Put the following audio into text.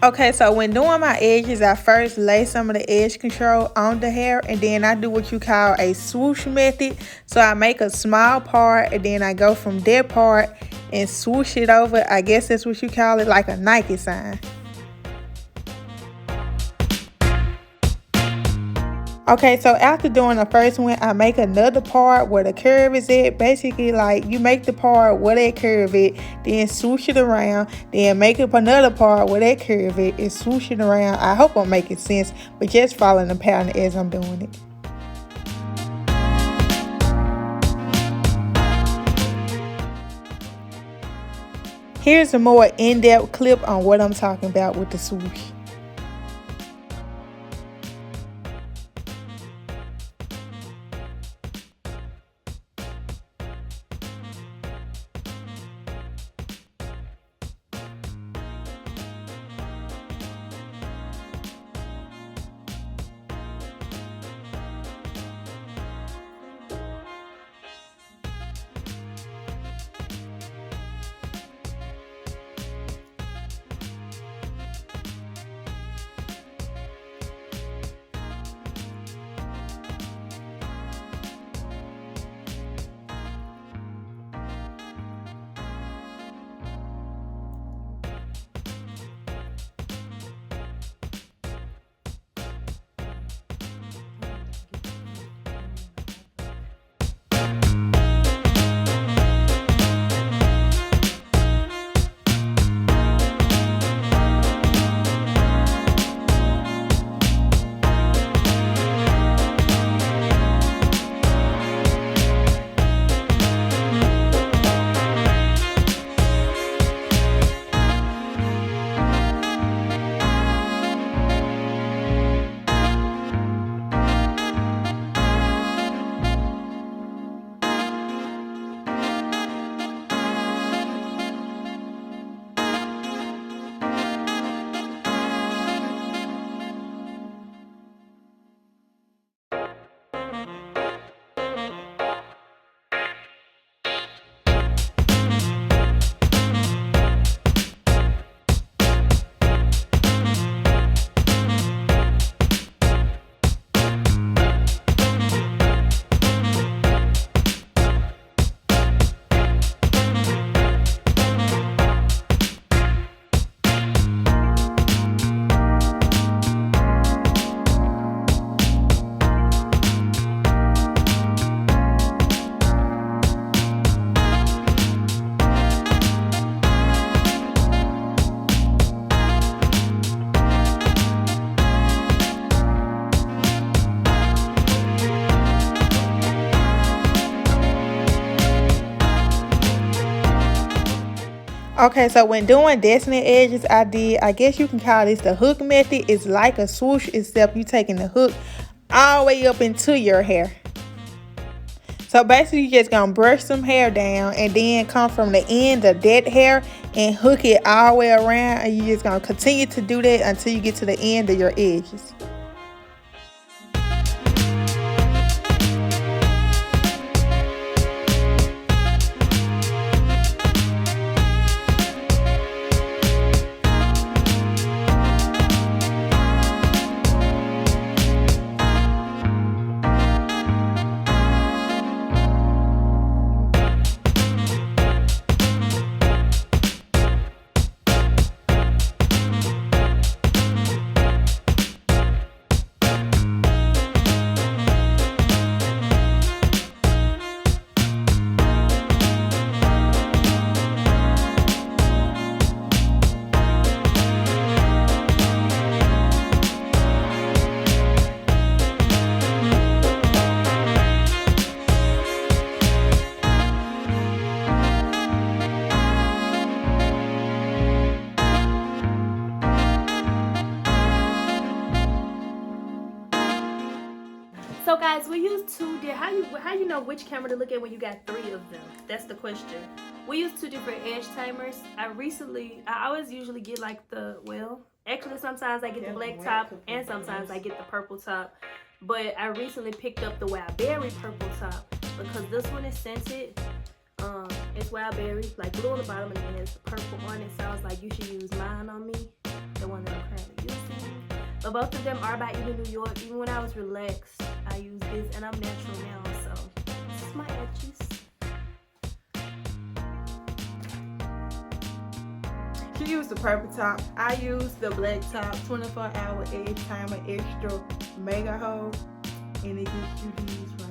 Okay, so when doing my edges, I first lay some of the edge control on the hair, and then I do what you call a swoosh method. So I make a small part, and then I go from that part and swoosh it over. I guess that's what you call it, like a Nike sign. Okay, so after doing the first one, I make another part where the curve is at. Basically, like, you make the part where that curve is, then swoosh it around, then make up another part where that curve is, and swoosh it around. I hope I'm making sense, but just following the pattern as I'm doing it. Here's a more in-depth clip on what I'm talking about with the swoosh. Okay, so when doing Destiny edges, I guess you can call this the hook method. It's like a swoosh, except you taking the hook all the way up into your hair. So basically, you just gonna brush some hair down and then come from the end of that hair and hook it all the way around. And you just gonna continue to do that until you get to the end of your edges. So guys, we use two different. How you know which camera to look at when you got three of them? That's the question. We use two different edge timers. I always usually get like actually sometimes I get the black top and sometimes I get the purple top. But I recently picked up the wild berry purple top because this one is scented. It's wild berry, like blue on the bottom and then it's purple on it. So I was like, you should use mine on me. the one that I'm currently using. But both of them are by Ebin, New York. Even when I was relaxed, I use this, and I'm natural now, so this is my edges. She used the purple top. I used the black top, 24-hour edge timer, extra mega hole, and it gives you these right